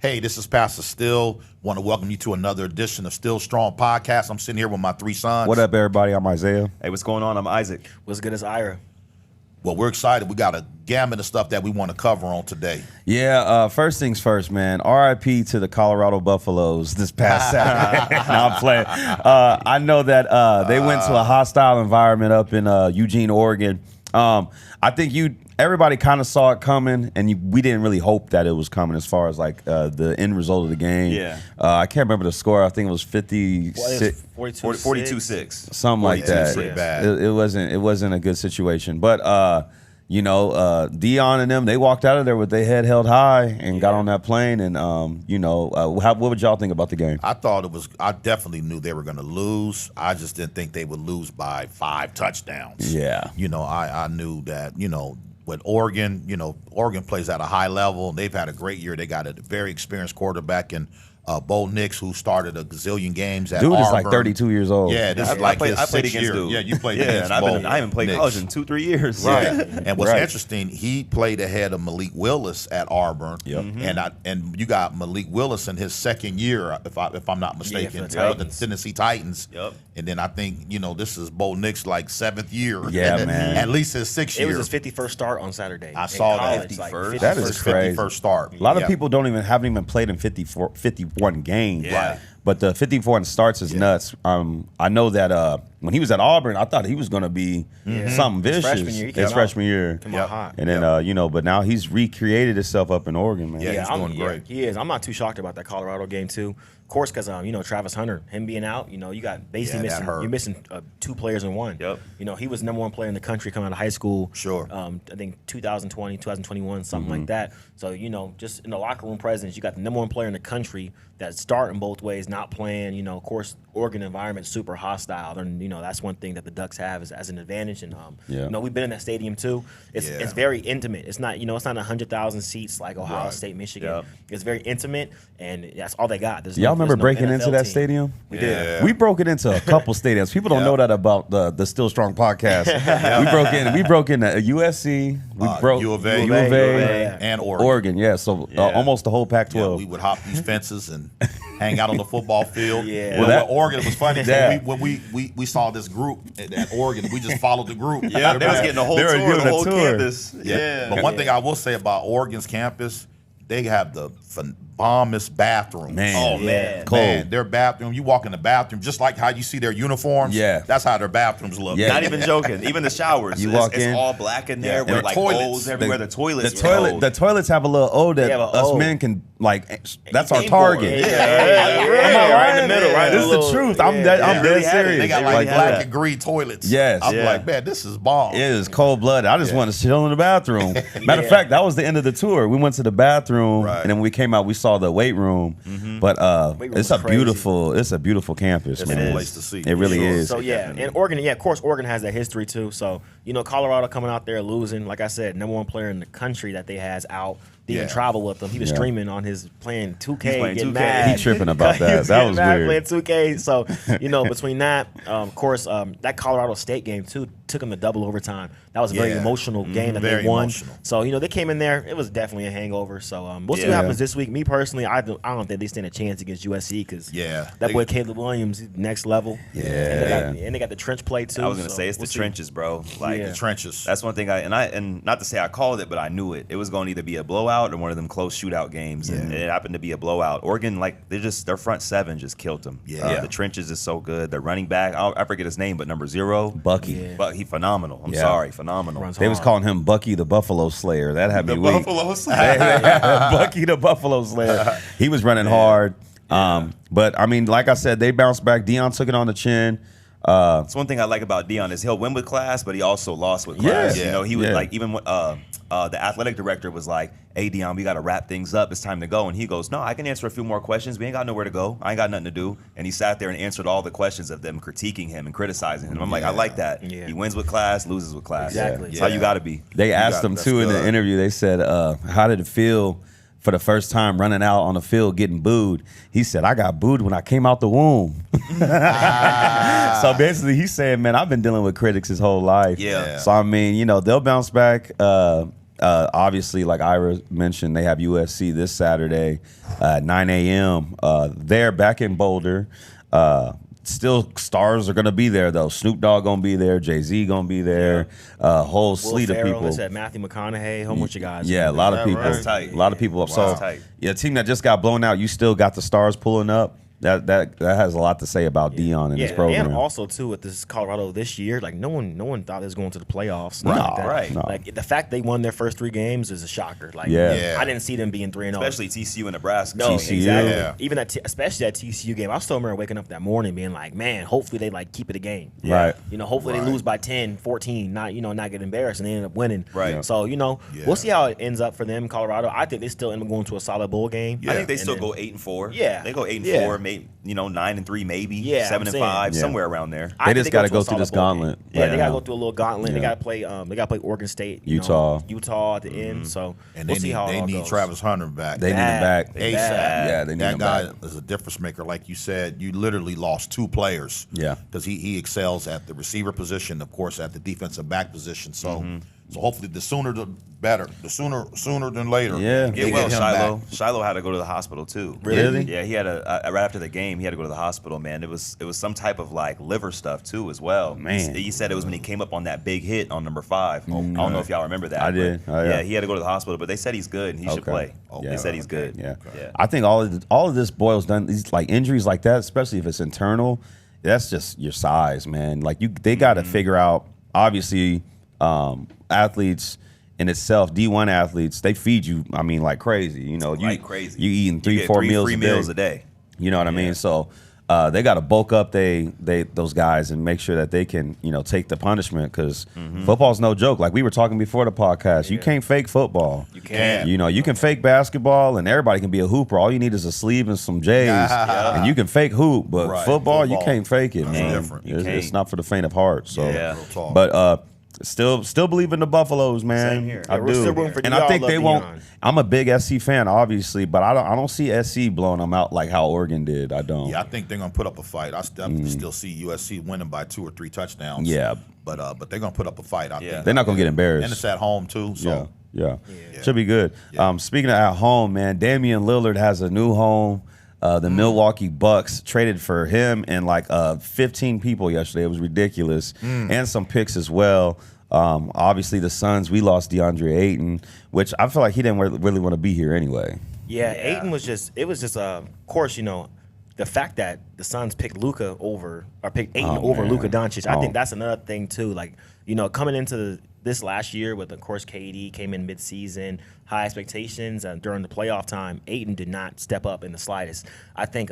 Hey, this is Pastor Steele. Want to welcome you to another edition of Still Strong Podcast. I'm sitting here with my three sons. What up, everybody? I'm Isaiah. Hey, what's going on? I'm Isaac. What's good as Ira? Well, we're excited. We got a gamut of stuff that we want to cover on today. Yeah, first things first, man. RIP to the Colorado Buffaloes this past Saturday. No, I'm playing. I know that they went to a hostile environment up in Eugene, Oregon. I think everybody kind of saw it coming, and we didn't really hope that it was coming as far as like the end result of the game. Yeah. I can't remember the score. I think it was 56. 42-6. Something like that. Pretty bad. It wasn't a good situation. But Dion and them, they walked out of there with their head held high and got on that plane. And what would y'all think about the game? I definitely knew they were going to lose. I just didn't think they would lose by 5 touchdowns. Yeah. I knew that, with Oregon, Oregon plays at a high level. They've had a great year. They got a very experienced quarterback in Bo Nix, who started a gazillion games at Auburn. Dude is like 32 years old. Yeah, this is like his sixth year. Dude. Yeah, you played against against Bo. I haven't played college in 2-3 years. Right. Yeah. And what's interesting, he played ahead of Malik Willis at Auburn. Yep. And you got Malik Willis in his second year, if I'm not mistaken, with the Tennessee Titans. Yep. And then I think, this is Bo Nix like 7th year. Yeah, man. At least his 6th year. It was his 51st start on Saturday. I saw that. 51st? That is crazy. 51st start. A lot of people haven't even played in 51 games. Yeah. Right. But the 54 starts is nuts. I know that when he was at Auburn, I thought he was going to be something vicious. His freshman year. Come on hot. And then, but now he's recreated himself up in Oregon, man. Yeah, he's doing great. He is. I'm not too shocked about that Colorado game too. Of course, because Travis Hunter, him being out, you got basically missing 2 players in one. Yep. He was #1 player in the country coming out of high school. Sure. I think 2020, 2021, something like that. So just in the locker room presence, you got the #1 player in the country that's starting both ways, not playing. Of course, Oregon environment super hostile, and that's one thing that the Ducks have as an advantage. And we've been in that stadium too. It's very intimate. It's not it's not 100,000 seats like Ohio State, Michigan. Yep. It's very intimate, and that's all they got. Y'all remember breaking into that team. stadium? We did. We broke it into a couple stadiums. People don't know that about the Still Strong podcast. We broke into USC. We broke U of A, and Oregon. Oregon, yeah. So almost the whole Pac-12. Yeah, we would hop these fences and hang out on the football field. Yeah. Well, Oregon was funny. When we saw this group at Oregon, we just followed the group. Yeah, they was getting the whole tour, the whole campus. Yeah. But one thing I will say about Oregon's campus, they have the bombest bathrooms. Man. Oh, man. Cold. Man, their bathroom, you walk in the bathroom, just like how you see their uniforms. Yeah. That's how their bathrooms look. Yeah. Not even joking. Even the showers. You walk it's in. all black in there And with the like toilets. holes everywhere. The toilets. The toilets have a little O that us men can that's our Aim target. for it. Yeah. Right in the middle, right? This is the truth. I'm dead really serious. They got like black and green toilets. Yes. I'm Yeah. like, man, this is bomb. It is cold blooded. I just want to chill in the bathroom. Matter of fact, that was the end of the tour. We went to the bathroom, and then when we came out, we saw the weight room. But it's a beautiful campus, It's man. a place to see. It really is. So and Oregon, of course, Oregon has that history too. So Colorado coming out there losing, like I said, #1 player in the country that they has out. Didn't even travel with them. He was streaming on his playing 2K, getting 2K. mad. He tripping about that. He was That getting was mad weird. Playing 2K. So between that, of course, that Colorado State game too took them to double overtime. That was a very emotional game that very they won. emotional. So they came in there. It was definitely a hangover. So we'll see what happens this week. Me personally, I don't think they stand a chance against USC because that boy Caleb Williams next level. Yeah. And they got the trench play too. I was gonna say it's the trenches, bro. Like The trenches. That's one thing and not to say I called it, but I knew it. It was going to either be a blowout or one of them close shootout games, and it happened to be a blowout. Oregon, their front 7 just killed them. The trenches is so good. Their running back, I forget his name, but number 0, Bucky. But he phenomenal. I'm sorry, phenomenal. They was calling him Bucky the Buffalo Slayer. That had me The weak. Buffalo Slayer. Bucky the Buffalo Slayer. He was running hard. But I mean, like I said, they bounced back. Dion took it on the chin. That's one thing I like about Dion is he'll win with class, but he also lost with class. He was like, even when the athletic director was like, "Hey Dion, we got to wrap things up. It's time to go." And he goes, "No, I can answer a few more questions. We ain't got nowhere to go. I ain't got nothing to do." And he sat there and answered all the questions of them critiquing him and criticizing him. I'm like, I like that. Yeah. He wins with class, loses with class. Exactly. That's how you got to be. They asked him too in the interview. They said, "How did it feel for the first time running out on the field getting booed?" He said, "I got booed when I came out the womb." So basically, he's saying, "Man, I've been dealing with critics his whole life." Yeah. So I mean, they'll bounce back. Obviously, like Ira mentioned, they have USC this Saturday, 9 a.m. They're back in Boulder. Still, stars are gonna be there though. Snoop Dogg gonna be there. Jay-Z gonna be there. Whole Will sleet Ferrell, of people. said Matthew McConaughey, a whole bunch of guys. Yeah, a lot of that people. right? That's tight. A lot of people. Wow. So, That's tight. yeah, a team that just got blown out, you still got the stars pulling up. That has a lot to say about Dion and his program. And also too with this Colorado this year, like no one thought they was going to the playoffs. No, like that. right. No. Like the fact they won their first 3 games is a shocker. Like Yeah. I didn't see them being 3-0. Especially TCU and Nebraska. No, TCU. exactly. Yeah. Even especially that TCU game. I still remember waking up that morning being like, man, hopefully they like keep it a game. Right. You know, hopefully Right. they lose by 10, 14, not get embarrassed and they end up winning. Right. So, Yeah. we'll see how it ends up for them, Colorado. I think they still end up going to a solid bowl game. I think they And still then- go 8-4. Yeah. They go 8-4, Yeah. maybe 9-3, maybe Yeah, 7-5, I'm saying. somewhere around there. I They think just gotta to go a through solid this bowl game. gauntlet Yeah, right they gotta now. go through a little gauntlet. Yeah. They gotta play Oregon State, Utah. Utah at the end. So And we'll they see need, how it they all need goes. Travis Hunter back. They need him back. They ASAP. bad. Yeah, they need that him guy back. is a difference maker. Like you said, you literally lost 2 players. Yeah. Because he excels at the receiver position, of course, at the defensive back position. So so hopefully the sooner the better. The sooner than later. Yeah. they Get well, get him Shiloh. back. Shiloh had to go to the hospital too. Really? Yeah, he had right after the game. He had to go to the hospital. Man, it was some type of like liver stuff too as well. Man. He said it was when he came up on that big hit on number 5. I don't know if y'all remember that. I but did. Oh, yeah. he had to go to the hospital, but they said he's good and he should play. Okay. They said he's good. Yeah. Yeah. I think all of this boils down these like injuries like that, especially if it's internal. That's just your size, man. Like they got to figure out. Obviously, athletes in itself, D1 athletes, they feed you. I mean, like crazy. You know, Like crazy. You eating You get 3-4 3 meals free a meals day. a day. You know what I mean? So they got to bulk up those guys and make sure that they can take the punishment because football's no joke. Like we were talking before the podcast, you can't fake football. You can. You can fake basketball and everybody can be a hooper. All you need is a sleeve and some J's, and you can fake hoop. But Right. football, you Football. can't fake it, That's man. different. You It's can't. not for the faint of heart. So, Yeah. Real talk. but still believe in the Buffaloes, man. Same here. I Yeah, we're do, still rooting for and Dion. I think Love they won't. Dion. I'm a big SC fan, obviously, but I don't see SC blowing them out like how Oregon did. I don't. Yeah, I think they're gonna put up a fight. I still see USC winning by 2 or 3 touchdowns. Yeah. but they're gonna put up a fight. I Yeah. think They're not gonna get embarrassed. and it's at home too. So Yeah. Should be good. Speaking of at home, man, Damian Lillard has a new home. The Milwaukee Bucks traded for him and like 15 people yesterday. It was ridiculous. And some picks as well. Obviously, the Suns, we lost DeAndre Ayton, which I feel like he didn't really want to be here anyway. Yeah, Ayton was just of course, the fact that the Suns picked picked Ayton over man. Luka Doncic. I Oh. think that's another thing too. Like, coming into this last year with, of course, KD came in mid-season, high expectations during the playoff time. Ayton did not step up in the slightest. I think,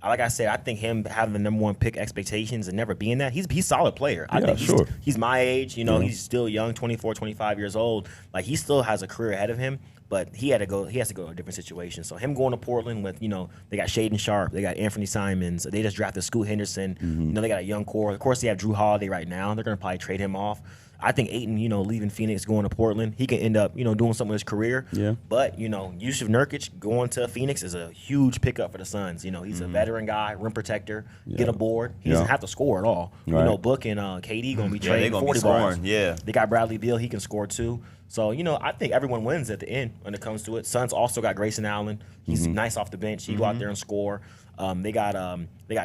like I said, I think him having the number 1 pick expectations and never being that, he's a solid player. I think sure. he's my age. He's still young, 24, 25 years old. Like, he still has a career ahead of him. But he has to go a different situation. So him going to Portland with, they got Shaden Sharp, they got Anthony Simons, they just drafted Scoot Henderson. They got a young core. Of course, they have Drew Holiday right now. They're going to probably trade him off. I think Ayton, leaving Phoenix, going to Portland, he can end up, doing something with his career. Yeah. But, Yusuf Nurkic going to Phoenix is a huge pickup for the Suns. He's a veteran guy, rim protector, get a board. He doesn't have to score at all. Right. Book and KD going to be Yeah, they trading gonna be 40 balls. scoring, yeah. They got Bradley Beal. He can score too. So, I think everyone wins at the end when it comes to it. Suns also got Grayson Allen. He's nice off the bench. He go out there and score. They got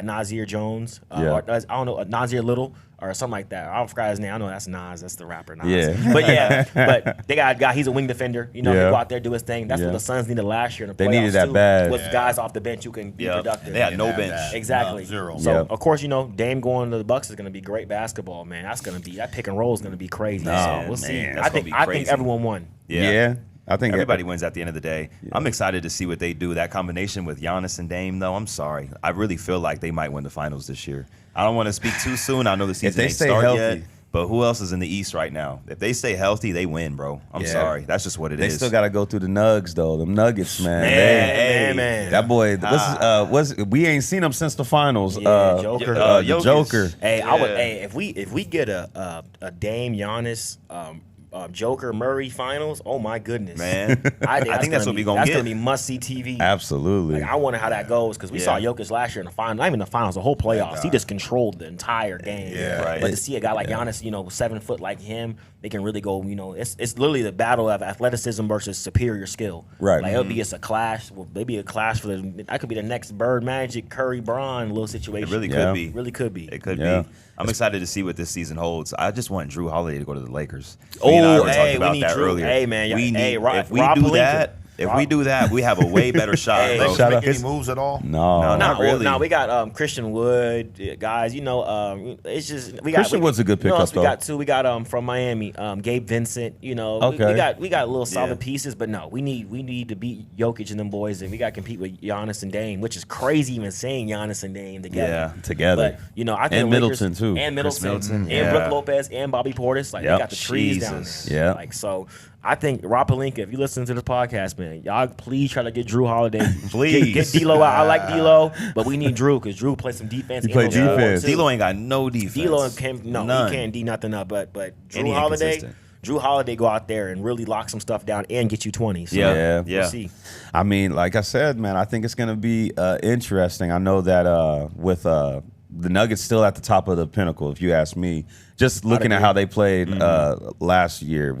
Nazir Jones. Or, I don't know, Nazir Little or something like that. I forgot his name. I know that's Nas. That's the rapper Nas. Yeah. But they got a guy. He's a wing defender. He Yeah. go out there, do his thing. That's what the Suns needed last year in the playoffs. They needed that too, bad. Was guys off the bench who can be Yeah. productive. They had no Didn't have bench. that. Exactly. No, zero. So Yeah. of course, Dame going to the Bucks is going to be great basketball, man. That pick and roll is going to be crazy. So we'll see. man, that's I think gonna be crazy. everyone won. Yeah. I think Everybody wins at the end of the day. I'm excited to see what they do. That combination with Giannis and Dame, though, I'm sorry. I really feel like they might win the finals this year. I don't want to speak too soon. I know the season they ain't stay started healthy. yet. But who else is in the East right now? If they stay healthy, they win, bro. I'm Yeah. sorry. That's just what it is. They still got to go through the Nugs though. Them Nuggets, man. Man. That boy, we ain't seen him since the finals. Yeah, Joker. The Jokic. Joker. Hey, Yeah. if we get a Dame Giannis Joker Murray finals. Oh my goodness, Man, I think that's what we're gonna get. That's gonna be must see TV. Absolutely. Like, I wonder how that goes because we saw Jokic last year in the final, not even the finals, the whole playoffs. He just controlled the entire game. Yeah. Right. But to see a guy like Giannis, 7 foot like him, they can really go. It's literally the battle of athleticism versus superior skill. Right. Like it'll be a clash. Well, maybe a clash for that could be the next Bird Magic Curry Bron little situation. It really could be. Really could be. It could Yeah. be. I'm excited to see what this season holds. I just want Drew Holiday to go to the Lakers. Oh, Me and I were hey, talking we about need that Drew. earlier. Hey, man, we need, hey, if we Rob do Pelinka. that, we do that, we have a way better shot, Hey. bro. Lakers Shout make out. any moves at all? No. Not really. No, we got Christian Wood, guys. It's just we got Christian Wood's a good pickup, we got though. two. We got from Miami, Gabe Vincent. Okay. we got little solid Yeah. pieces, but no, we need to beat Jokic and them boys, and we got to compete with Giannis and Dame, which is crazy even saying Giannis and Dame together. Yeah. Together. But I think And the Lakers- Middleton, too. and Chris Middleton, Middleton, and yeah. Brook Lopez and Bobby Portis. Like Yep. they got the trees down Jesus. there. Yeah. Like so. I think Rob Pelinka, if you listen to this podcast, man, y'all please try to get Drew Holiday. Please. Get D'Lo out. I like D'Lo, but we need Drew because Drew plays some defense. He play and goes forward, defense. too. D'Lo ain't got no defense. D'Lo can't. No, None. he can't D nothing up. But And Drew he Holiday, inconsistent. Drew Holiday go out there and really lock some stuff down and get you 20. So Yeah. Yeah. we'll see. I mean, like I said, man, I think it's going to be interesting. I know that with the Nuggets still at the top of the pinnacle, if you ask me. Just looking at agree. how they played last year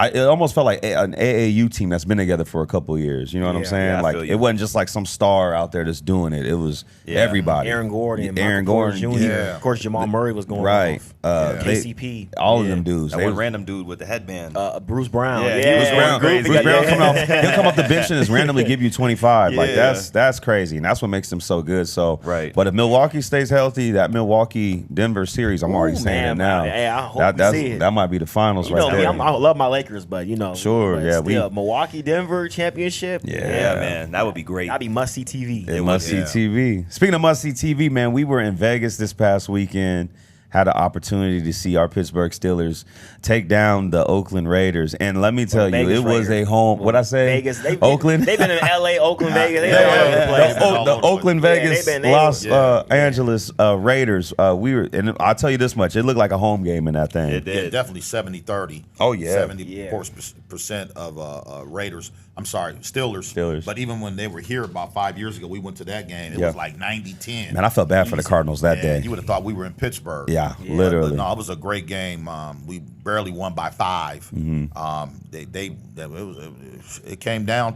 it almost felt like an AAU team that's been together for a couple of years. You know what I'm Yeah, saying? yeah, I like feel you. it wasn't just like some star out there that's doing it. It was everybody. Aaron Gordon, Aaron Michael Porter Gordon, Jr. Yeah. Of course, Jamal Murray was going right? off. They- KCP, all of yeah. them dudes. That They one was- random dude with the headband. Bruce Brown. Yeah, Yeah, he was Brown, crazy. Bruce Brown Yeah. come off, he'll come off the bench and just randomly give you 25. Like Yeah. that's crazy, and that's what makes them so good. So, Right. But if Milwaukee stays healthy, that Milwaukee Denver series, I'm already Ooh, saying man, it now. hey, I hope we see it. That might be the finals You right know, there. I love my Lakers, but Sure, but yeah, still, Milwaukee Denver championship. yeah, man, that would be great. That'd be must see TV. It must see TV. Speaking of must see TV, man, we were in Vegas this past weekend. Had an opportunity to see our Pittsburgh Steelers take down the Oakland Raiders, and let me tell you, Vegas it was Raiders. a home. What I say? Vegas. Oakland. They've been in LA, Oakland, Vegas. They've Yeah, been all over the place. They've been all The over the Oakland, place. Vegas, Yeah, Los yeah. Angeles Raiders. We were, and I'll tell you this much: it looked like a home game in that thing. It did. Yeah, definitely 70-30. Oh, yeah. 70% of Raiders. I'm sorry, Steelers. Steelers. But even when they were here about 5 years ago, we went to that game. It Yeah. was like 90-10. Man, I felt bad for the Easy. Cardinals that Yeah, day. You would have thought we were in Pittsburgh. Yeah, But literally. no, it was a great game. We barely won by 5. It came down.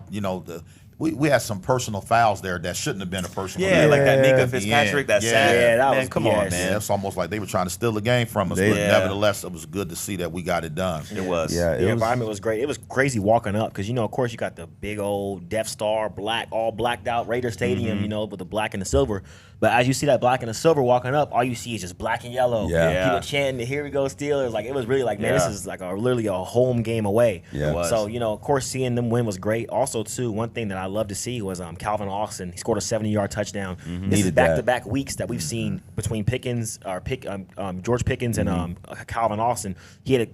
We had some personal fouls there that shouldn't have been a personal. Yeah, foul. like that Yeah. Minka Fitzpatrick, that Yeah. sad. Yeah, that man, was come BS. on, Yeah, man. it's almost like they were trying to steal the game from us. They- But Yeah. nevertheless, it was good to see that we got it done. It was. Yeah, The it was. environment was great. It was crazy walking up because of course, you got the big old Death Star, all blacked out Raider Stadium, with the black and the silver. But as you see that black and the silver walking up, all you see is just black and yellow. Yeah. People chanting, "Here we go, Steelers!" Like it was really like, man, Yeah. this is like literally a home game away. Yeah. It was. So of course, seeing them win was great. Also, too, one thing that I love to see was Calvin Austin. He scored a 70-yard touchdown. This is Needed that. back-to-back weeks that we've seen between George Pickens and Calvin Austin. He had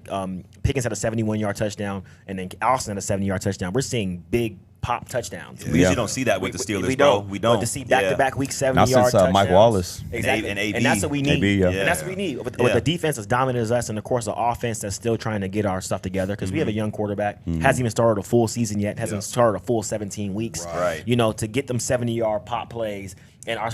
Pickens had a 71-yard touchdown, and then Austin had a 70-yard touchdown. We're seeing big pop touchdowns. We usually don't see that with the Steelers, we bro. don't. We don't. But to see back-to-back week 70-yard Now since, touchdowns. Mike Wallace. Exactly. And AB. And that's what we need. AB, yeah. And that's what we need. With Yeah. the defense as dominant as us, and of course the offense that's still trying to get our stuff together because we have a young quarterback. Hasn't even started a full season yet. Hasn't started a full 17 weeks. Right. To get them 70-yard pop plays. And our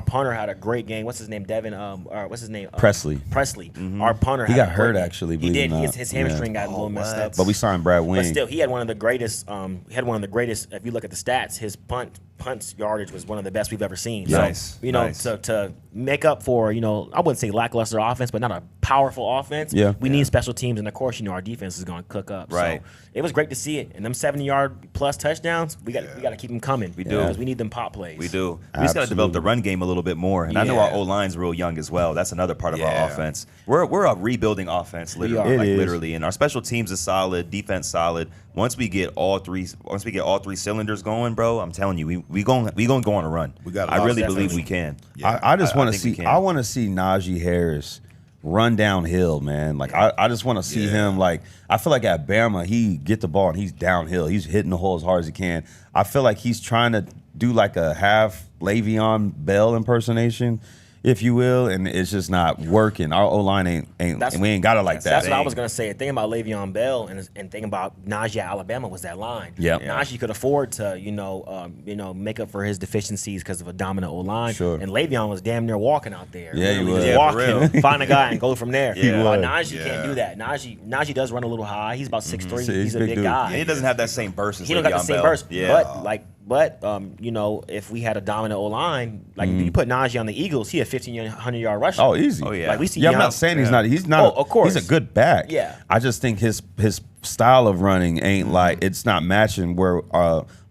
punter had a great game. What's his name? Devin. What's his name? Presley. Presley. Our punter. He had got a hurt, great game. actually, He believe it did. or not. His hamstring got a little messed up. But we signed Brad Wing. But still, he had one of the greatest. He had one of the greatest. If you look at the stats, his punts yardage was one of the best we've ever seen. Nice. So, Nice. to make up for, I wouldn't say lackluster offense, but not a powerful offense. Yeah. We need special teams, and of course, our defense is going to cook up. Right. So it was great to see it. And them 70-yard plus touchdowns, we got to keep them coming. We do. because we need them pop plays. We do. We just got to develop the run game a little bit more. And I know Yeah. our O-line's real young as well. That's another part of Yeah. our offense. We're a rebuilding offense, literally. are. Like It is. literally. And our special teams is solid, defense solid. Once we get all three cylinders going, bro, I'm telling you, we going to go on a run. We got a I lot really of believe defense. we can. Yeah. I just want to think we see. can. I want to see Najee Harris run downhill, man. Like I just want to see him. Like I feel like at Bama, he get the ball and he's downhill. He's hitting the hole as hard as he can. I feel like he's trying to do like a half Le'Veon Bell impersonation. if you will, and it's just not working. Our O-line ain't we ain't got it like that. That's what I was gonna say. Thinking about Le'Veon Bell and thinking about Najee at Alabama was that line. Yep. Najee could afford to make up for his deficiencies because of a dominant O-line. Sure. And Le'Veon was damn near walking out there. Yeah, he Literally was. just Yeah, walk for him, find a guy, and go from there. Yeah. But was. Najee can't do that. Najee does run a little high. He's about 6'3". He's a big big dude. guy. Yeah, he doesn't have that same burst as He don't got the Le'Veon same Bell. burst. Yeah. But if we had a dominant O-line, like you put Najee on the Eagles, he had 1,500-yard rushing. Oh, easy. Oh, yeah. Like we see. Yeah, I'm not saying he's not. He's not. Oh, of course. He's a good back. Yeah. I just think his style of running ain't like it's not matching where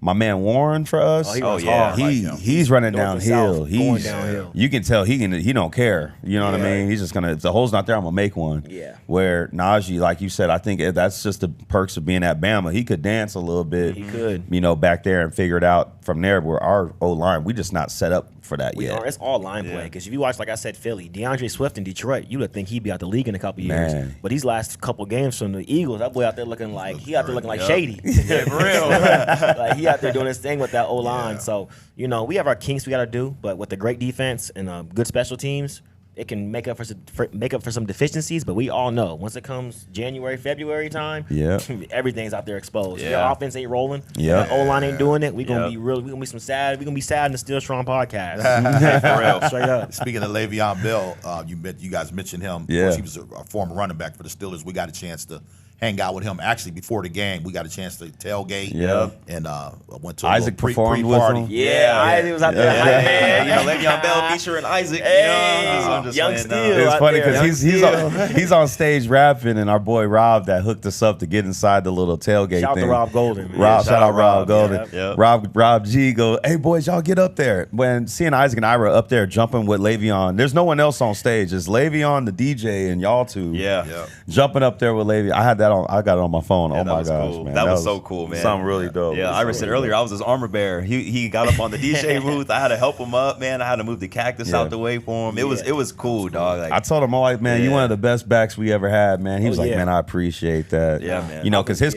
my man Warren for us. Oh, he runs yeah. hard. He's running North and downhill. south, going He's downhill. You can tell he don't care. You know what I mean? He's just gonna if the hole's not there, I'm gonna make one. Yeah. Where Najee, like you said, I think that's just the perks of being at Bama. He could dance a little bit. He could. Back there and figure it out from there. Where our O line, we just not set up for that yet. It's all line play. Because if you watch, like I said, Philly, DeAndre Swift in Detroit, you would think he'd be out the league in a couple years. Man. But these last couple games from the Eagles, that boy out there looking like shady. Yeah, for real. Like he out there doing his thing with that O line. So we have our kinks we got to do, but with the great defense and good special teams, it can make up for some deficiencies. But we all know once it comes January, February time, everything's out there exposed. Yeah. Your offense ain't rolling. Yeah. O line ain't doing it. We gonna be real. We gonna be sad in the Steele Strong podcast. For real, straight up. Speaking of Le'Veon Bell, you guys mentioned him. Yeah. Of course, he was a former running back for the Steelers. We got a chance to hang out with him. Actually, before the game, we got a chance to tailgate. Yeah. And went to a Isaac little performed with pre-party. him. Yeah, Isaac was out there. Yeah, man. Le'Veon Bell featuring Isaac. I'm just Young saying, Steele. It's out funny there. because he's on stage rapping, and our boy Rob that hooked us up to get inside the little tailgate Shout out thing. to Rob Golden, man. Shout out Rob Golden. Yep. Rob G go, hey boys, y'all get up there. When seeing Isaac and Ira up there jumping with Le'Veon, there's no one else on stage. It's Le'Veon, the DJ, and y'all two. Yeah. Jumping up there with Le'Veon. I got it on my phone. Yeah, Oh that my was gosh, cool. man. That was so cool, man. Something really dope. Yeah, Ira said earlier I was his armor bearer. He got up on the DJ booth. I had to help him up, man. I had to move the cactus out the way for him. It was cool, dog. Like, I told him, I'm like, man, you one of the best backs we ever had, man. He was like, yeah. man, I appreciate that. Yeah, man. Because his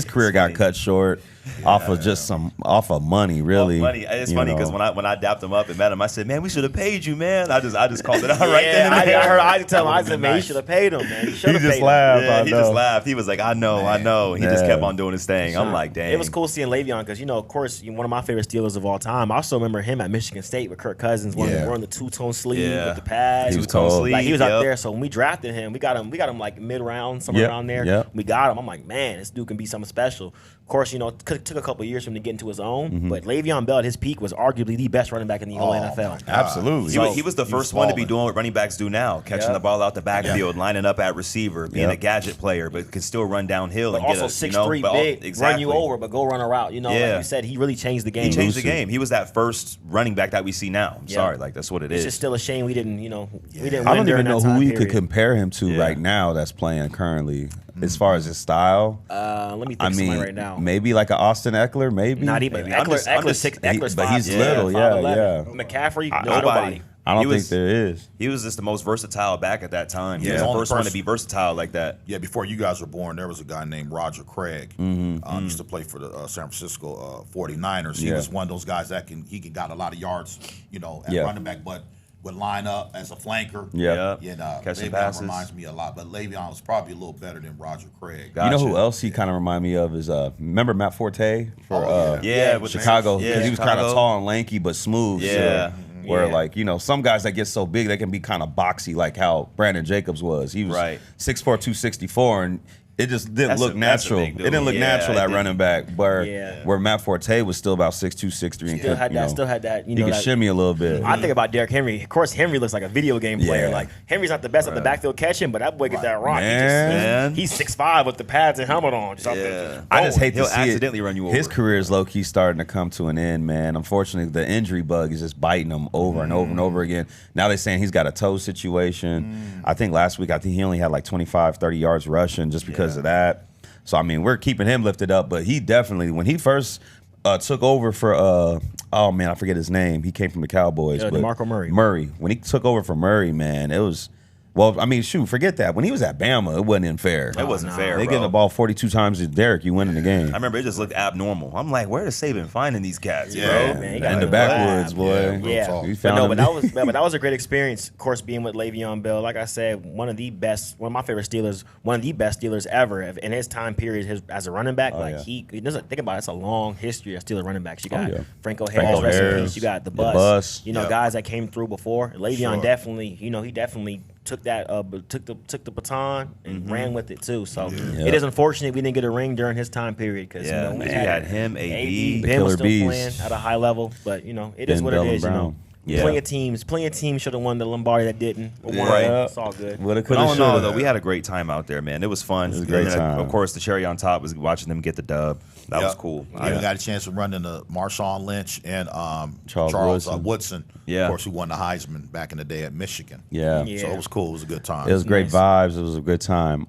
career got cut short off of money, really. Funny. It's funny because when I dapped him up and met him, I said, man, we should have paid you, man. I just called it out right then. I heard Isaac tell him, That I would've said, been man, you nice. should have paid him, man. You should He have just paid him. laughed. Yeah, I he know. just laughed. He was like, I know. He just kept Man. on doing his thing. I'm like, dang. It was cool seeing Le'Veon because, of course, one of my favorite Steelers of all time. I also remember him at Michigan State with Kirk Cousins, wearing the two-tone sleeve Yeah. with the pads. He was cold. Like, he was out Yep. there. So when we drafted him, we got him like mid-round, somewhere Yep. around there. Yep. We got him. I'm like, man, this dude can be something special. Of course, it took a couple years for him to get into his own, but Le'Veon Bell at his peak was arguably the best running back in the whole NFL. Absolutely. He was the first one to be doing what running backs do now, catching the ball out the backfield, lining up at receiver, being a gadget player, but could still run downhill But and also get 6'3", big, run you over, but go run a route. Like you said, he really changed the game. He changed the game. He was that first running back that we see now. I'm sorry, that's what it is. It's just still a shame we didn't, we didn't. I win don't during even know that who time we could period. compare him to Yeah. right now that's playing currently as far as his style. Let me think I of mean, somebody right now. maybe like an Austin Eckler, maybe. Not even. Maybe. I'm just- Eckler's but he's 5'10", little, 5'11". McCaffrey, nobody. I don't He think was- there is. He was just the most versatile back at that time. He Yeah. was the Only first one to person- be versatile like that. Yeah, before you guys were born, there was a guy named Roger Craig. Used to play for the San Francisco 49ers. He Yeah. was one of those guys that got a lot of yards, at Yeah. running back, but would line up as a flanker. Yeah. Catching Le'Veon passes. reminds me a lot, but Le'Veon was probably a little better than Roger Craig. You know who Gotcha. else he kind of remind me of is remember Matt Forte for Yeah, with Chicago the- because he was kind of Chicago. tall and lanky but smooth. Yeah. Where Yeah. some guys that get so big they can be kind of boxy like how Brandon Jacobs was. He was Right. 6'4", 264, and it just didn't That's look a- that's a natural. big It dude. didn't look Yeah, natural it at didn't. running back. Where Yeah. Matt Forte was still about 6'2", 6'3", and Still could, had that. he could that- shimmy a little bit. I think about Derrick Henry. Of course, Henry looks like a video game player. Yeah. Like Henry's not the best at the backfield catching, but that boy get that rock. Man. He's 6'5" with the pads and helmet on. Just out there just I just hate to He'll see accidentally it. run you over. His career is low key starting to come to an end, man. Unfortunately, the injury bug is just biting him over and over and over again. Now they're saying he's got a toe situation. I think last week he only had like 25, 30 yards rushing just because of that. So I mean, we're keeping him lifted up, but he definitely when he first took over for I forget his name. He came from the Cowboys. but DeMarco Murray. When he took over for Murray, man, it was Well, I mean, shoot, forget that. When he was at Bama, it wasn't fair. It wasn't fair, They bro. getting the ball 42 times to Derek, you winning the game. I remember it just looked abnormal. I'm like, where is Saban finding these cats, Yeah, bro? man, he In got the a backwoods, lab. boy. Yeah, real talk. He But found no, him. but that was a great experience. Of course, being with Le'Veon Bell, like I said, one of my favorite Steelers, one of the best Steelers ever in his time period as a running back. He doesn't think about it. It's a long history of Steelers running backs. You got Franco Harris, rest in peace. You got the Bus. Guys that came through before. Le'Veon definitely, he definitely took that took the baton and ran with it too. So it is unfortunate we didn't get a ring during his time period because we had him, AD, Ben was still Bees. playing at a high level, but it is Ben, what Bell, it and is. Brown. Plenty of teams should have won the Lombardi that didn't. Right. It's all good. Woulda, But coulda, all in all, shoulda. though, we had a great time out there, man. It was fun. It was a great And then, time. Of course, the cherry on top was watching them get the dub. That was cool. I even got a chance to run into Marshawn Lynch and Charles Woodson. Yeah. Of course, who won the Heisman back in the day at Michigan. Yeah. Yeah. So it was cool. It was a good time. It was great Nice. vibes. It was a good time.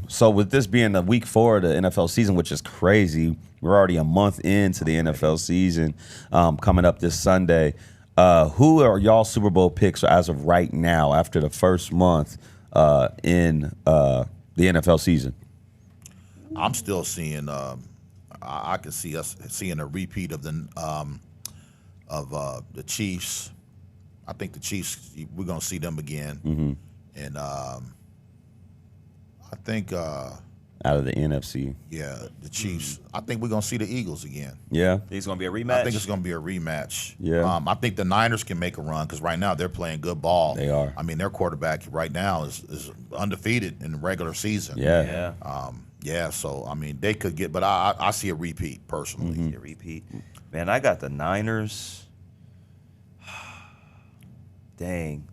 So with this being the week 4 of the NFL season, which is crazy, we're already a month into the NFL season coming up this Sunday. Who are y'all Super Bowl picks as of right now after the first month in the NFL season? I'm still seeing. I can see us seeing a repeat of the Chiefs. I think the Chiefs. We're gonna see them again, and I think Out of the NFC. the Chiefs. I think we're gonna see the Eagles again. Yeah. It's going to be a rematch. I think it's going to be a rematch. Yeah. I think the Niners can make a run because right now they're playing good ball. They are. I mean, their quarterback right now is undefeated in the regular season. Yeah. So I mean, they could get, but I see a repeat personally. A repeat. Man, I got the Niners. Dang.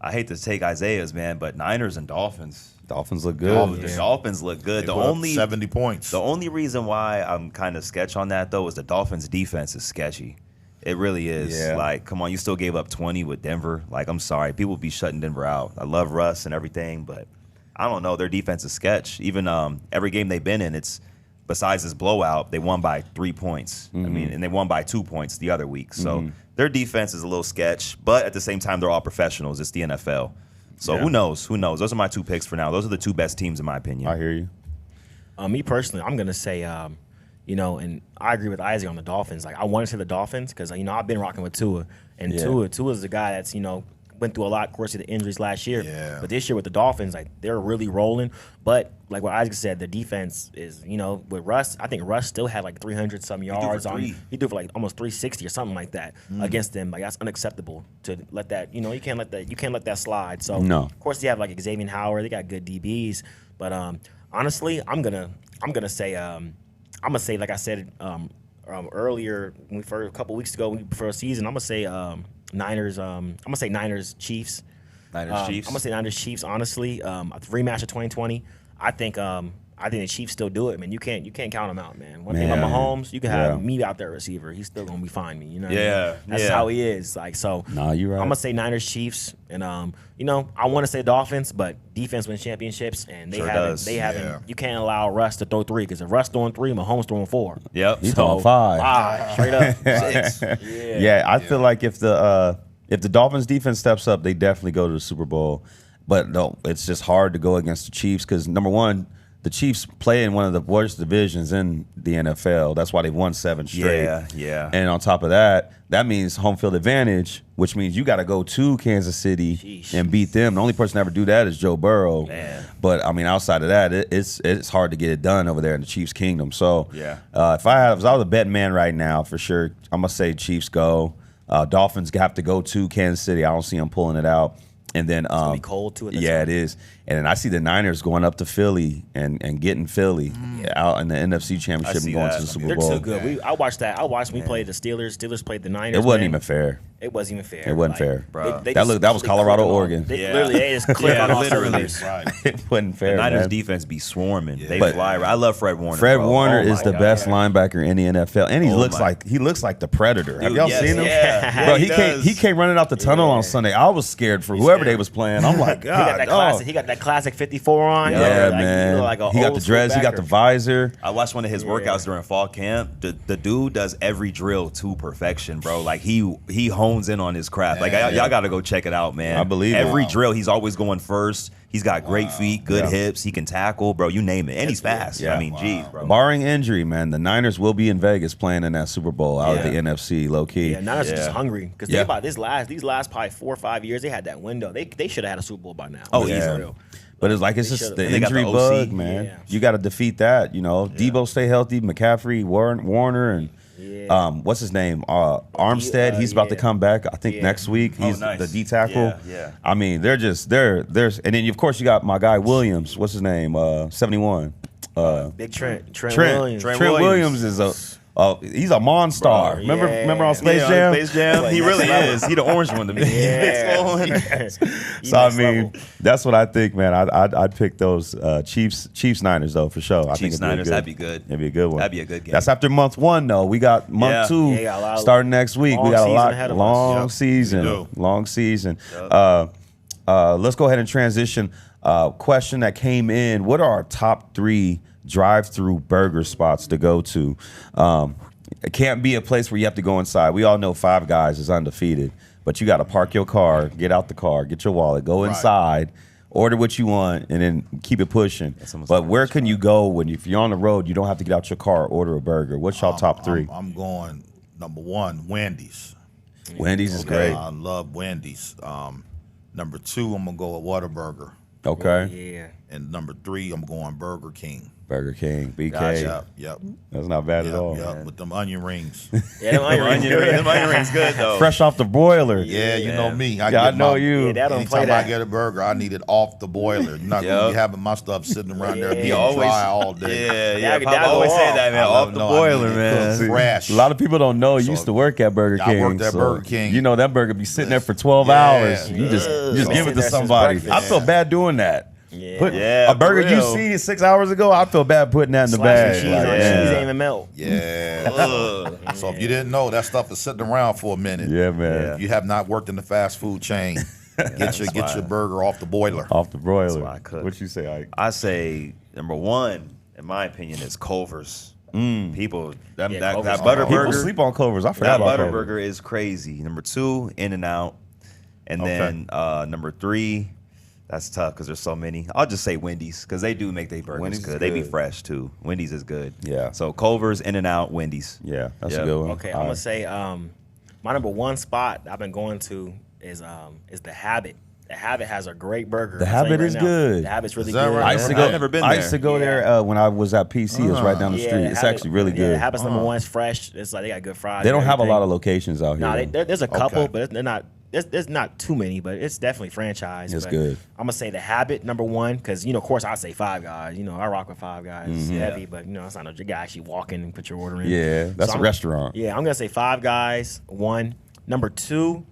I hate to take Isaiah's, man, but Niners and Dolphins. Dolphins look good. The Dolphins look good. They The put up only 70 points. The only reason why I'm kind of sketch on that though is the Dolphins defense is sketchy. It really is. Yeah. Like, come on, you still gave up 20 with Denver. Like, I'm sorry, people be shutting Denver out. I love Russ and everything, but I don't know. Their defense is sketch. Even every game they've been in, it's besides this blowout, they won by 3 points. I mean, and they won by 2 points the other week. So their defense is a little sketch, but at the same time, they're all professionals. It's the NFL. So who knows? Who knows? Those are my 2 picks for now. Those are the 2 best teams in my opinion. I hear you. Me personally, I'm gonna say, and I agree with Isaac on the Dolphins. Like, I want to say the Dolphins because I've been rocking with Tua, and Tua's the guy that's went through a lot, of course, of the injuries last year. Yeah. But this year with the Dolphins, like, they're really rolling. But like what Isaac said, the defense is, with Russ, I think Russ still had like 300-some yards on. He threw for like almost 360 or something like that against them. Like, that's unacceptable to let that. You can't let that slide. So No. of course, you have like Xavier Howard. They got good DBs. But honestly, I'm gonna say like I said earlier a couple weeks ago before the season, I'm gonna say Niners. I'm gonna say Niners Chiefs. Niners Chiefs. I'm gonna say Niners Chiefs. Honestly, a rematch of 2020. I think the Chiefs still do it, man. You can't count them out, man. One thing about Mahomes, you can have me out there receiver. He's still gonna be fine me. You know. What I mean? That's how he is. Like, so. Nah, you're right. I'm gonna say Niners Chiefs, and I want to say Dolphins, but defense wins championships, and they Sure haven't. does. They haven't. You can't allow Russ to throw 3 because if Russ throwing 3, Mahomes throwing 4. Yep. He's throwing 5. 5 straight up. 6. Yeah, I feel like if the Dolphins defense steps up, they definitely go to the Super Bowl. But no, it's just hard to go against the Chiefs because number one, the Chiefs play in one of the worst divisions in the NFL. That's why they've won 7 straight. Yeah. And on top of that, that means home field advantage, which means you got to go to Kansas City and beat them. The only person to ever do that is Joe Burrow. Man. But I mean, outside of that, it's hard to get it done over there in the Chiefs' kingdom. So Yeah. if I was a betting man right now, for sure, I'm gonna say Chiefs go. Dolphins have to go to Kansas City. I don't see them pulling it out. And then gonna be cold, too, at that Yeah, time. it is. And then I see the Niners going up to Philly and getting Philly out in the NFC Championship see and going that. to the Super They're Bowl. too good. I watched that. I watched when we played the Steelers. Steelers played the Niners. It wasn't man. even fair. It wasn't even fair. It wasn't fair. Bro. That was Colorado, Oregon. They just click Yeah, on all literally. cylinders. Right. It wasn't fair. The Niners man. defense be swarming. They But fly. I love Fred Warner. Fred bro. Warner Oh is my the God. best linebacker in the NFL, and he Oh looks my- like the Predator. Have Dude, y'all yes, seen him? yeah. Bro, Yeah, he came running out the tunnel on Sunday. I was scared for whoever they was playing. I'm like, He got God, that oh. classic. He got that classic 54 on. Yeah, Like, man. You look like a he got old the dress. school He got the backer. visor. I watched one of his workouts during fall camp. The dude does every drill to perfection, bro. Like he hones hones in on his craft. Like y'all got to go check it out, man. I believe it. Every drill, he's always going first. He's got great feet, good hips. He can tackle, bro. You name it, and he's fast. Yeah. I mean, geez, bro. Barring injury, man, the Niners will be in Vegas playing in that Super Bowl out of the NFC, low key. Yeah, Niners are just hungry because think about these last probably 4 or 5 years. They had that window. They should have had a Super Bowl by now. Oh, Let's be yeah. real. But it's like it's just the They got the injury OC. bug, man. Yeah. You got to defeat that. You know, Debo stay healthy, McCaffrey, Warner, and what's his name? Armstead. He's about to come back. I think neck week. He's nice. the D tackle. Yeah. I mean, there's and then of course you got my guy Williams. What's his name? 71. Big Trent Trent Williams. Trent Williams is he's a Monstar. Bro, Remember on Space Yeah, Jam? Space Jam. He really is. He the orange one to me. Yeah. So I mean, that's what I think, man. I'd pick those Chiefs Niners though for sure. I think Chiefs Niners, that'd be good. It'd be a good one. That'd be a good game. That's after month 1 though. We got month 2 Yeah, got a lot of starting next week. We long got a season lot ahead of us. long Yep. season. We do. Long season. Let's go ahead and transition. Question that came in: what are our top 3 drive-through burger spots to go to? It can't be a place where you have to go inside. We all know Five Guys is undefeated, but you got to park your car, get out the car, get your wallet, go inside, order what you want, and then keep it pushing. But where can you go if you're on the road, you don't have to get out your car, order a burger? What's y'all top 3? I'm going number 1, Wendy's. Wendy's is great. I love Wendy's. Number 2, I'm gonna go with Whataburger, Okay. Yeah. and number 3, I'm going Burger King. Burger King, BK. Yep, yep, That's not bad at all. yep. With them onion rings. Yeah, them onion rings. Them onion rings good though. Fresh off the broiler. Yeah, you know me. I know you. Yeah, that don't play Anytime I that. get a burger, I need it off the boiler. You're not gonna be having my stuff sitting around there being dry all day. Yeah, That Pop go always off. say that, man. I Off love- the no, I boiler, need it man. cooked fresh. A lot of people don't know. You used to work at Burger I King. worked at so Burger King. You know that burger be sitting there for 12 Yeah. hours. You just give Sitting it to there since somebody. I breakfast. feel bad doing that. Yeah. Put Yeah, a burger for you real. see 6 hours ago, I feel bad putting that in the Slice bag. some cheese Like, on yeah. cheese ain't even melt. Yeah. So if you didn't know, that stuff is sitting around for a minute. Yeah, man. If you have not worked in the fast food chain, get your burger off the boiler. Off the broiler. why I cook. What you say, Ike? I say number 1, in my opinion, is Culver's. People, that Culver's. butter People burger. sleep on Culver's. I forgot That about butter Culver's. burger is crazy. Number 2, In-N-Out, and then number 3. That's tough because there's so many. I'll just say Wendy's because they do make their burgers Wendy's is good. They be good. fresh too. Wendy's is good. Yeah. So Culver's, In-N-Out, Wendy's. Yeah, that's Yeah. a good one. Okay, All I'm gonna right. say my number 1 spot I've been going to is the Habit. The Habit has a great burger. The I'll tell you Habit is now. good. The Habit's really Is that good. right? I used to go. I've never been I used to there. go there when I was at PC. It's right down the street. the It's Habit- actually really Yeah, good. the Habit's number 1. It's fresh. It's like they got good fries. They don't and have a lot of everything. locations out here. No, though. there's a couple, Okay. but they're not. There's not too many, but it's definitely franchised. It's but good. I'm gonna say the Habit number 1 because of course I say Five Guys. I rock with Five Guys. It's heavy, but it's not you gotta actually walk in and put your order in. Yeah, that's So a I'm- restaurant. Yeah, I'm gonna say Five Guys 1. Number 2,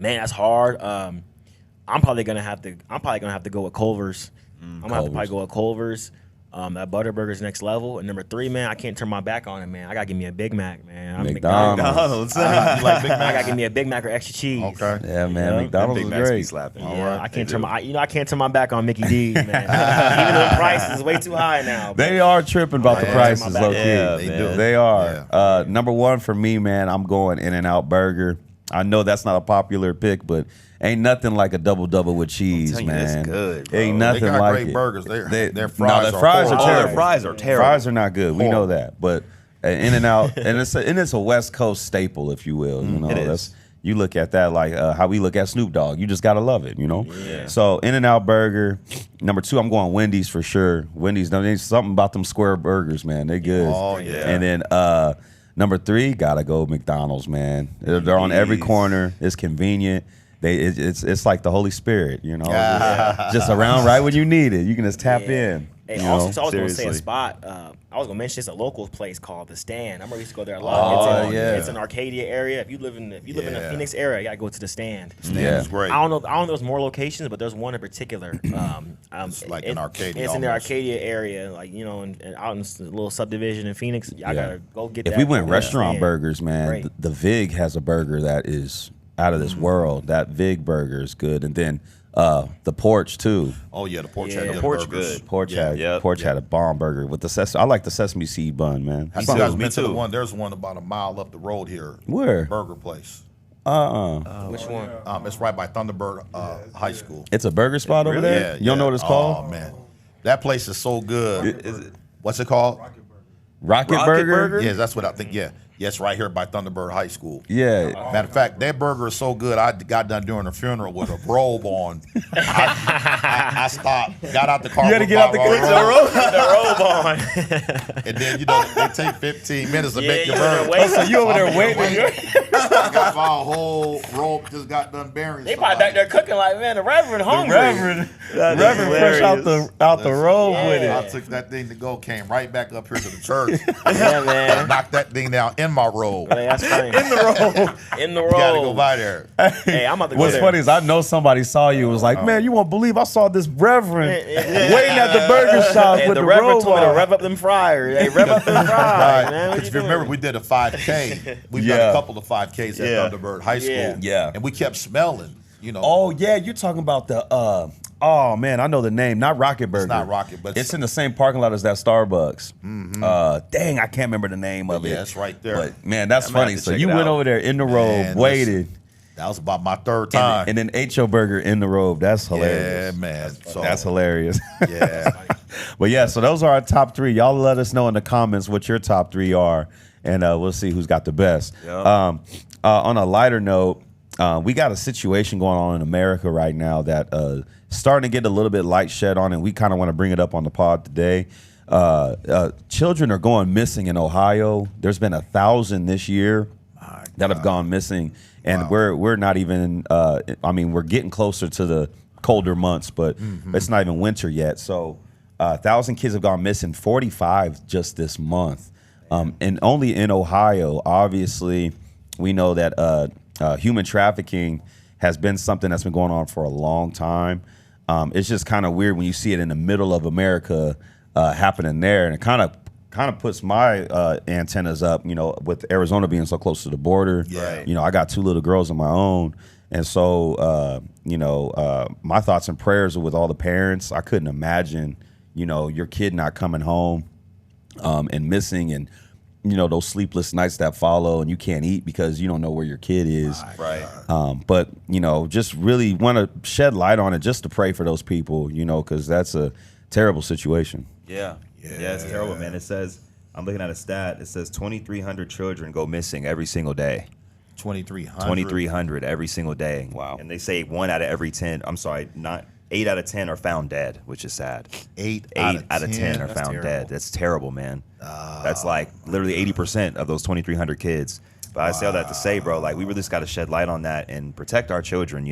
man, that's hard. I'm probably gonna have to go with Culver's. I'm gonna have to probably go with Culver's. That Butterburger's next level. And number 3, man, I can't turn my back on it, man. I gotta give me a Big Mac, man. I'm McDonald's. You like Big I Mac? gotta give me a Big Mac or extra cheese. Okay. Yeah, man. Yeah. McDonald's Big is Macs be great. slapping. Yeah, right, I can't they turn do. my I can't turn my back on Mickey D's, man. Even though the price is way too high now. They are tripping about the Yeah, prices, my low bad. key. Yeah, they man. do. They are. Yeah. Number 1 for me, man, I'm going In-N-Out Burger. I know that's not a popular pick, but ain't nothing like a double with cheese, telling you, man. that's good, bro. Ain't They nothing got like great it. burgers. Their No, fries the are fries are horrible. Oh, terrible. their fries are terrible. Fries are not good. We know Horrible. that, but In-N-Out, and it's a West Coast staple, if you will. You know, It is. that's you look at that like how we look at Snoop Dogg. You just gotta love it, you know. Yeah. So In-N-Out Burger. Number 2, I'm going Wendy's for sure. Wendy's, there's something about them square burgers, man. They good. Oh, yeah. And then number 3, gotta go McDonald's, man. They're on every Jeez. corner. It's convenient. It's like the Holy Spirit, you know, just around right when you need it. You can just tap in. Hey, you also, know? so I was going to say a seriously. spot. I was going to mention it's a local place called The Stand. I remember we used to go there a lot. It's in Arcadia area. If you live in the Phoenix area, you got to go to The Stand. Yeah. It's great. I don't know if there's more locations, but there's one in particular. It's like in Arcadia It's in the almost. Arcadia area, like and out in a little subdivision in Phoenix. I gotta go get If that. we went from The restaurant Stand. burgers, man, Great. the Vig has a burger that is out of this world. That Vig burger is good, and then the Porch too. Oh yeah, the porch Yeah. had The good Porch burgers. good. Porch Yeah. had Yep. Porch had a bomb burger with the I like the sesame seed bun, man. Have too, you guys me been to the too. one? There's one about a mile up the road here. Where? Burger place. Which one? It's right by Thunderbird High School. It's a burger spot over there. Yeah, You don't know what it's called? Oh man, that place is so good. Is it? What's it called? Rocket Burger. Yes, that's what I think. Yeah, yes, right here by Thunderbird High School. Yeah. Matter of fact, that burger is so good. I got done during the funeral with a robe on. I stopped, got out the car. You had to with get out my the robe, The robe on. and then they take 15 minutes to make you your in there burger. waiting. So you over there I'm waiting? I got my whole robe just got done burying. They probably back there cooking like, man, the Reverend hungry. Reverend fresh out the robe with I it. took that thing to go, came right back up here to the church. Yeah, man. Knocked that thing down in my robe. Hey, that's funny. In the robe. In the robe. You gotta go by there. Hey, I'm about to go What's there. funny is I know somebody saw you and was like, man, you won't believe I saw this Reverend waiting at the burger shop Hey, with the the Reverend robe told me to on. rev up them fryers. Hey, rev up them fries, Right. man. What Because you if you remember, doing? we did a 5K. We've done Yeah. a couple of 5Ks at Yeah. Thunderbird High School. Yeah. Yeah. And we kept smelling, Oh yeah, you're talking about the oh man, I know the name. Not Rocket Burger. not Rocket, but it's in the same parking lot as that Starbucks. Dang, I can't remember the name of it. Yeah, it's right there. But man, that's I'm gonna funny. have to So check you it went out. over there in the robe, Man, waited, that was about my third time. and then ate your burger in the robe. That's hilarious. Yeah, man. So, That's hilarious. yeah. But yeah, so those are our top three. Y'all let us know in the comments what your top three are, and we'll see who's got the best. Yeah. On a lighter note, we got a situation going on in America right now that starting to get a little bit light shed on, and we kind of want to bring it up on the pod today. Children are going missing in Ohio. There's been 1,000 this year that have gone missing, and we're not even. I mean, we're getting closer to the colder months, but it's not even winter yet. So 1,000 kids have gone missing, 45 just this month, and only in Ohio. Obviously, we know that human trafficking has been something that's been going on for a long time. It's just kind of weird when you see it in the middle of America happening there, and it kind of puts my antennas up, with Arizona being so close to the border. Right. I got 2 little girls of my own. And so, my thoughts and prayers are with all the parents. I couldn't imagine, your kid not coming home and missing, and, those sleepless nights that follow, and you can't eat because you don't know where your kid is. Right. But, just really want to shed light on it just to pray for those people, because that's a terrible situation. Yeah. Yeah, it's terrible, man. It says, I'm looking at a stat. It says 2,300 children go missing every single day. 2,300. 2,300 every single day. Wow. And they say 1 out of every 10. I'm sorry, not 8 out of 10 are found dead, which is sad. 8 8 out of 10 are That's found terrible. dead. That's terrible, man. That's like literally 80% of those 2,300 kids. But I say all that to say, bro, like we really just got to shed light on that and protect our children.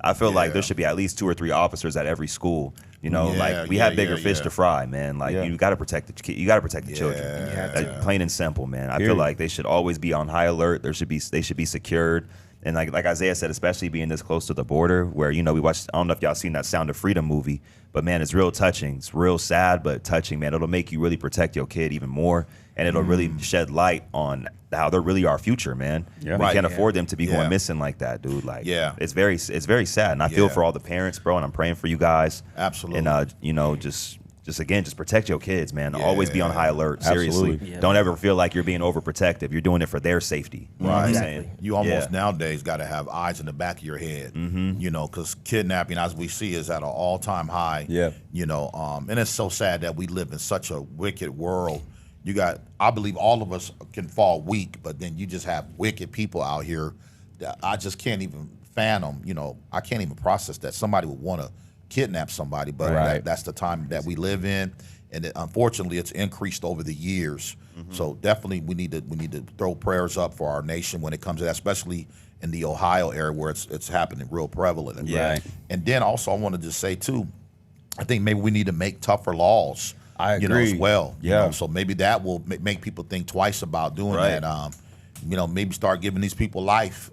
I feel like there should be at least 2 or 3 officers at every school. We have bigger fish to fry, man. Like you got to protect the kid. You got to protect the children. Plain and simple, man. I feel like they should always be on high alert. They should be secured. And like Isaiah said, especially being this close to the border, where we watched. I don't know if y'all seen that Sound of Freedom movie, but man, it's real touching. It's real sad, but touching, man. It'll make you really protect your kid even more, and it'll really shed light on how they're really our future, man. Yeah. We Right. can't afford them to be Yeah. going missing like that, dude. Like, it's very sad, and I feel Yeah. for all the parents, bro, and I'm praying for you guys. Absolutely. And just protect your kids, man. Always be on high alert. Seriously, Absolutely. Yeah. don't ever feel like you're being overprotective. You're doing it for their safety. You know what I'm Exactly. saying? You almost Yeah. nowadays got to have eyes in the back of your head, because kidnapping, as we see, is at an all-time high. Yeah. And it's so sad that we live in such a wicked world. I believe all of us can fall weak, but then you just have wicked people out here that I just can't even fathom. I can't even process that somebody would want to kidnap somebody, but Right. that's the time that we live in, and unfortunately, it's increased over the years. So definitely, we need to throw prayers up for our nation when it comes to that, especially in the Ohio area where it's happening real prevalent. Yeah. And then also, I want to just say too, I think maybe we need to make tougher laws. I as agree. well. Yeah. So maybe that will make people think twice about doing Right. that. Maybe start giving these people life.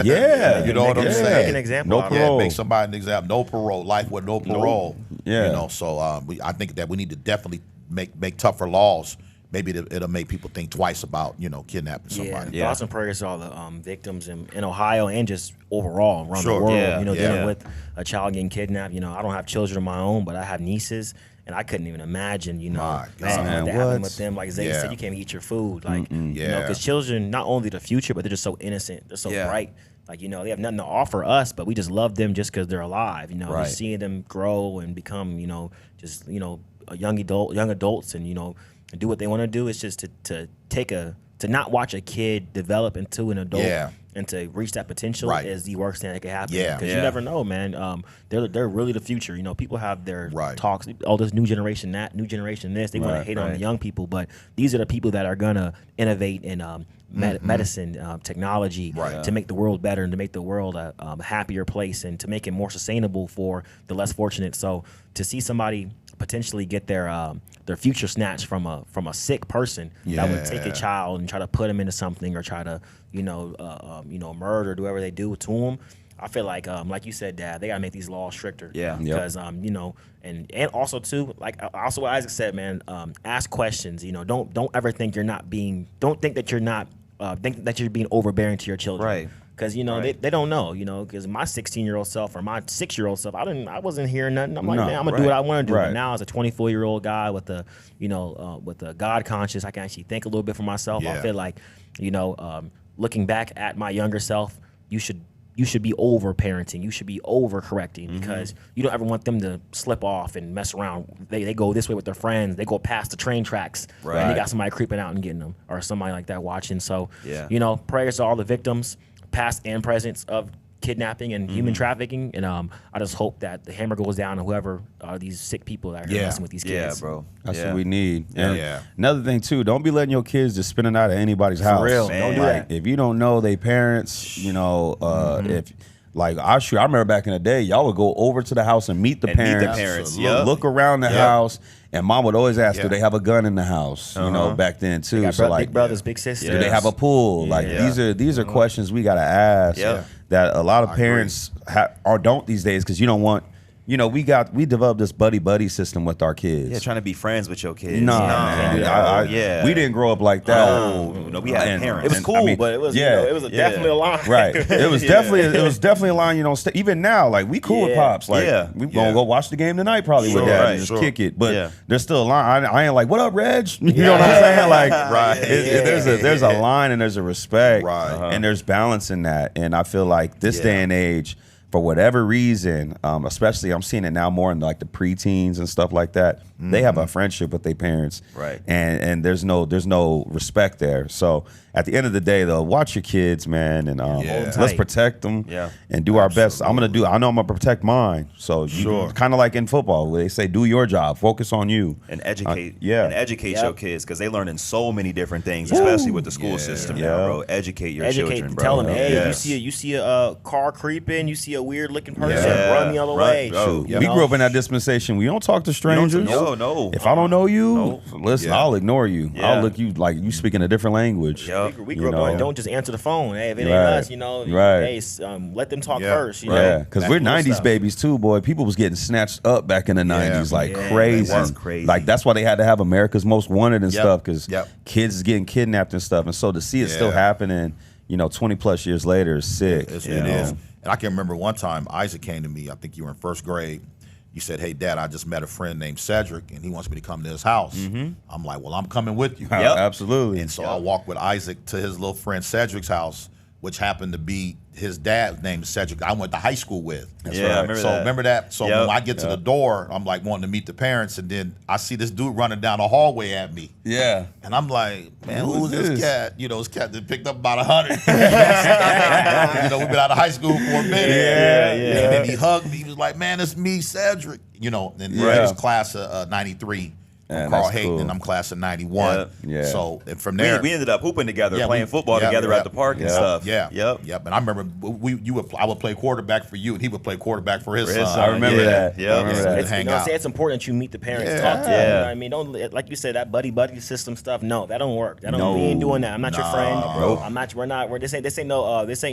Yeah. You know what I'm Make saying? an example No out of it. parole. Make somebody an example. No parole. Life with no parole. Yeah. So I think that we need to definitely make tougher laws. Maybe it'll make people think twice about kidnapping somebody. Yeah. Thoughts and prayers to all the victims in Ohio and just overall around Sure. the world. Yeah. Dealing with a child getting kidnapped. I don't have children of my own, but I have nieces, and I couldn't even imagine. My something God. like that happening What? with them. Like Zay Yeah. said, you can't eat your food. Like Yeah. because children not only the future, but they're just so innocent. They're so Yeah. bright. Like, they have nothing to offer us, but we just love them just because they're alive. Right. Just seeing them grow and become, just a young adults, and do what they want to do. It's just to not watch a kid develop into an adult. Yeah. And to reach that potential Right. is the worst thing that could happen. Yeah. Because Yeah. you never know, man. They're really the future. People have their Right. talks. Oh, this new generation that, new generation this. They want to hate on the young people, but these are the people that are gonna innovate in medicine, technology, Right. to make the world better and to make the world a happier place and to make it more sustainable for the less fortunate. So to see somebody potentially get their future snatched from a sick person that would take a Yeah. child and try to put them into something or try to murder, do whatever they do to them. I feel like you said, Dad, they gotta make these laws stricter. Yeah. Yep. Because and also too, like also what Isaac said, man, ask questions. Don't ever think you're not being. Don't think that you're not. Think that you're being overbearing to your children. Right. Because they don't know. Because my 16-year-old self or my 6-year-old self, I wasn't hearing nothing. I'm like, No, man, I'm gonna do what I want to do. right. But now as a 24-year-old guy with a God conscious, I can actually think a little bit for myself. I Yeah. feel like looking back at my younger self, you should be over parenting. You should be over correcting because you don't ever want them to slip off and mess around. They go this way with their friends. They go past the train tracks. And Right. they got somebody creeping out and getting them or somebody like that watching. So, Yeah. prayers to all the victims, past and present, of kidnapping and human trafficking. And I just hope that the hammer goes down on whoever are these sick people that are Yeah. messing with these Yeah, kids. bro. That's Yeah. what we need. And Yeah. another thing too, don't be letting your kids just spend it out at anybody's house. real. Man. Don't do Like, that. if you don't know they parents, if like I remember back in the day, y'all would go over to the house and meet the And meet the parents, parents, Absolutely. yep. look around the house, and mom would always ask, Yeah. "Do they have a gun in the house?" Back then too. Got So like, big brothers, big sisters. do they have a pool? Like Yeah. these are questions we gotta ask Yeah. that a lot of I agree. parents or don't these days because you don't want. We developed this buddy system with our kids. Yeah, trying to be friends with your kids. No, No, man. yeah. We didn't grow up like that. No, we had parents. It was and, cool, but it was it was definitely a line. Right. It was definitely a line. Even now, like we cool with Yeah. pops. Like Yeah. we gonna go watch the game tonight probably with Sure, dad right, and just sure. kick it. But Yeah. there's still a line. I ain't like, what up, Reg? You know what I'm saying? Like there's a line and there's a respect. Right. And there's balance in that. And I feel like this day and age, for whatever reason, especially I'm seeing it now more in like the preteens and stuff like that. They have a friendship with their parents, Right. And there's no respect there. So at the end of the day, though, watch your kids, man, and let's tight. protect them, Yeah. and do our best. I know I'm gonna protect mine. So kind of like in football, where they say, do your job, focus on you, And educate, Yep. your kids because they learning so many different things, especially with the school system now, Yeah. bro. Educate your Educate, children, bro. tell them, hey, Yes. you see a car creeping, you see a weird looking person, Yeah. run the other Right, way. bro. We grew up in that dispensation. We don't talk to strangers. No. If I don't know you, listen, Yeah. I'll ignore you. Yeah. I'll look you like you speaking a different language. Yep. We You grew up know. on don't just answer the phone. Hey, if it ain't Right. us, Right. hey, let them talk Yeah. first. You Yeah, know, because That we're cool 90s stuff. babies too, boy. People was getting snatched up back in the 90s like Yeah, crazy. they were crazy. Like that's why they had to have America's Most Wanted and Yep. stuff because Yep. kids is getting kidnapped and stuff. And so to see it still Yeah. happening, 20 plus years later is sick. It you know? is. And I can remember one time Isaac came to me. I think you were in first grade. You said, "Hey, Dad, I just met a friend named Cedric, and he wants me to come to his house." I'm like, "Well, I'm coming with you." Absolutely. And so I walked with Isaac to his little friend Cedric's house, which happened to be his dad's name is Cedric. I went to high school with. Yeah, I remember So that. remember that? So Yep. when I get to the door, I'm like wanting to meet the parents, and then I see this dude running down the hallway at me. Yeah. And I'm like, man, Who who is is this this? cat? This cat that picked up about 100. We've been out of high school for a minute. Yeah. And then he hugged me. He was like, man, it's me, Cedric. And he was class of 93. Yeah, Carl that's Hayden, cool. and I'm class of 91. Yeah. So and from We, there, we ended up hooping together, Yeah, playing football together at the park and stuff. Yeah. Yep. And I remember I would play quarterback for you, and he would play quarterback for his son. I remember that. Yeah. I remember that. It's- hang I out. say it's important that you meet the parents, Yeah. talk to them. You know Yeah. what I mean, don't like you said that buddy system stuff. No, that don't work. That don't. No. We ain't doing that. I'm not your friend, bro. I'm not. We're not. This ain't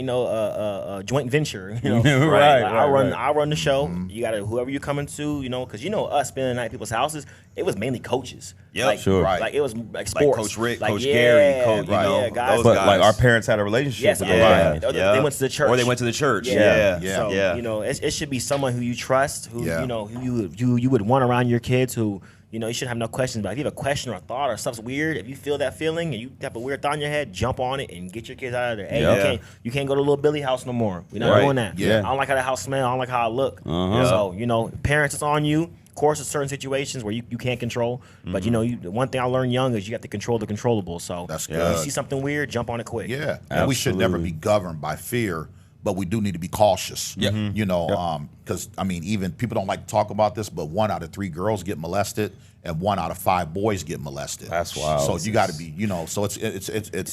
no joint venture. Right, I run the show. You got to whoever you're coming to. Because us spending the night at people's houses. It was mainly coaches. Yep. Like, Sure. Right. Like it was like sports. Coach Rick, Like, Coach Gary, Coach, yeah, guys. those But guys. like our parents had a relationship Yes, with I- those yeah. guys. They went to the church. Or they went to the church. Yeah. Yeah. So Yeah. it should be someone who you trust, who Yeah. who you would want around your kids, who you know, you shouldn't have no questions. But if you have a question or a thought or something's weird, if you feel that feeling and you have a weird thought in your head, jump on it and get your kids out of there. Hey, you can't go to Little Billy house no more. We're not doing that. Yeah. I don't like how the house smell. I don't like how it look. So, you know, parents, it's on you. Of course, there's certain situations where you can't control. But, you know, the one thing I learned young is you have to control the controllable. So That's if good. you see something weird, jump on it quick. Yeah, and we should never be governed by fear, but we do need to be cautious. You know, because I mean, even people don't like to talk about this, but 1 out of 3 girls get molested, and 1 out of 5 boys get molested. That's wild. So you got to be, you know, so it's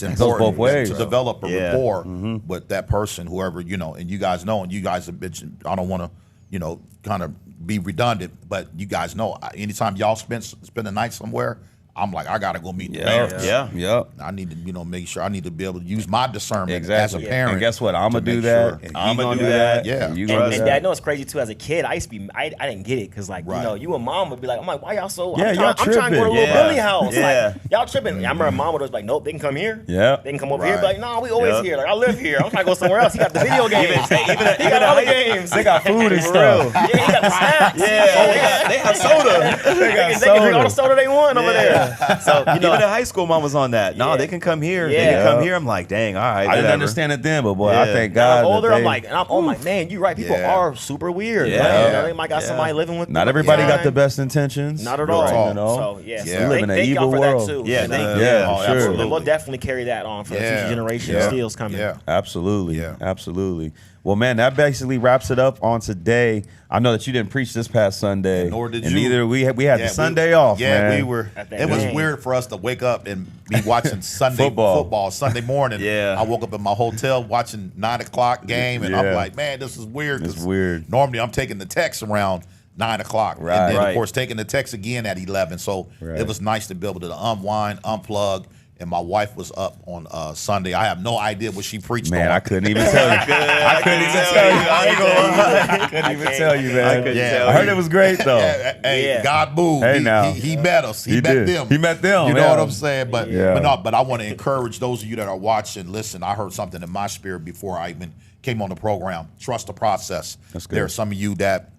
important both ways. to develop a rapport with that person, whoever, you know, and you guys know, and you guys have been. I don't want to, you know, kind of be redundant, but you guys know, anytime y'all spend a night somewhere, I'm like, I gotta go meet the parents. Yep. I need to, you know, make sure I need to be able to use my discernment Exactly. as a parent. And guess what? I'm to gonna do make that. sure. And I'm you gonna gonna do that. Yeah. And you And, gonna do and that. Dad, I know it's crazy too. As a kid, I used to be, I didn't get it because, like, Right. you know, you and Mom would be like, I'm like, why y'all so? Yeah, I'm y'all trying to go to tripping. Little Yeah. Billy house. Yeah. Like, y'all tripping. I remember Mom was like, nope, they can come here. Yeah. They can come over here. Right. Be like, no, we always Yep. here. Like, I live here. I'm trying to go somewhere else. He got the video games. He got even other the- games. They got food and For stuff. real. Yeah, he got the snacks. Yeah, they have soda. They can drink all the soda they want over there. So, you know, Even in high school, mom was on that. No, Yeah. they can come here. They Yeah. can come here. I'm like, dang, all right. I didn't whatever. understand it then, but boy, I Yeah. thank Now God. I'm older. that I'm they- like, man, you're right. People Yeah. are super weird. Yeah. Like, you know, Yeah. they might got somebody living with them. not everybody Yeah. got the best intentions. Not at Real all. talk. You know? So yeah, Yeah. so We live in an thank y'all evil for world. that too. Yeah, And thank then, you. Yeah, Oh, sure. absolutely. We'll definitely carry that on for the future generation. Yeah. Steele's coming. Yeah. Absolutely. Yeah. Absolutely. Well, man, that basically wraps it up on today. I know that you didn't preach this past Sunday. And nor did and you. neither we had Yeah, the Sunday off, Yeah, man. we were. At that It was game. weird for us to wake up and be watching Sunday Football. Sunday morning. Yeah. I woke up in my hotel watching 9 o'clock game, and I'm Yeah. like, man, this is weird. It's 'cause weird. Normally, I'm taking the text around 9 o'clock, Right. and then Right. of course taking the text again at 11. So Right. it was nice to be able to unwind, unplug. And my wife was up on Sunday. I have no idea what she preached Man, on. I couldn't even tell you. I couldn't even tell you. I ain't gonna lie. I couldn't even tell you, man. couldn't Yeah. tell I heard you. it was great though. Hey, Yeah. God moved. Hey, now. He met us. He He met did. them. He met them, You know yeah. what I'm saying? But Yeah. but I want to encourage those of you that are watching. Listen, I heard something in my spirit before I even came on the program. Trust the process. That's good. There are some of you that,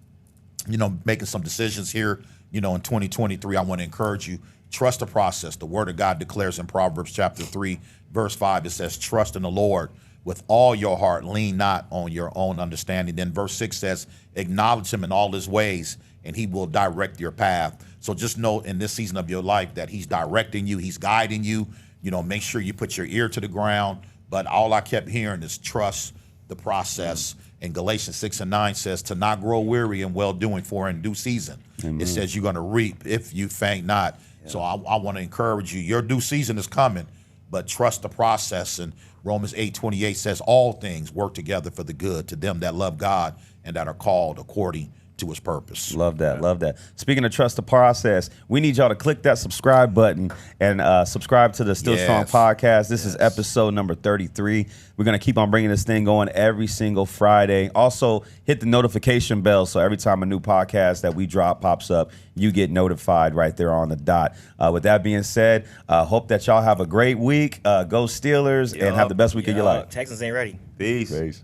you know, making some decisions here, you know, in 2023. I want to encourage you. Trust the process. The word of God declares in Proverbs chapter 3, verse 5, it says, trust in the Lord with all your heart, lean not on your own understanding. Then verse 6 says, acknowledge him in all his ways, and he will direct your path. So just know in this season of your life that he's directing you, he's guiding you. You know, make sure you put your ear to the ground. But all I kept hearing is trust the process. And Galatians 6 and 9 says to not grow weary in well-doing, for in due season. It says you're going to reap if you faint not. So I want to encourage you. Your due season is coming, but trust the process. And Romans 8:28 says all things work together for the good to them that love God and that are called according to his purpose. Love that. Love that. Speaking of trust the process, we need y'all to click that subscribe button and subscribe to the Still Strong Yes. podcast. This is episode number 33. We're going to keep on bringing this thing going every single Friday. Also, hit the notification bell so every time a new podcast that we drop pops up, you get notified right there on the dot. With that being said, hope that y'all have a great week. Go Steelers and have the best week of your life. Texans ain't ready. Peace. Peace.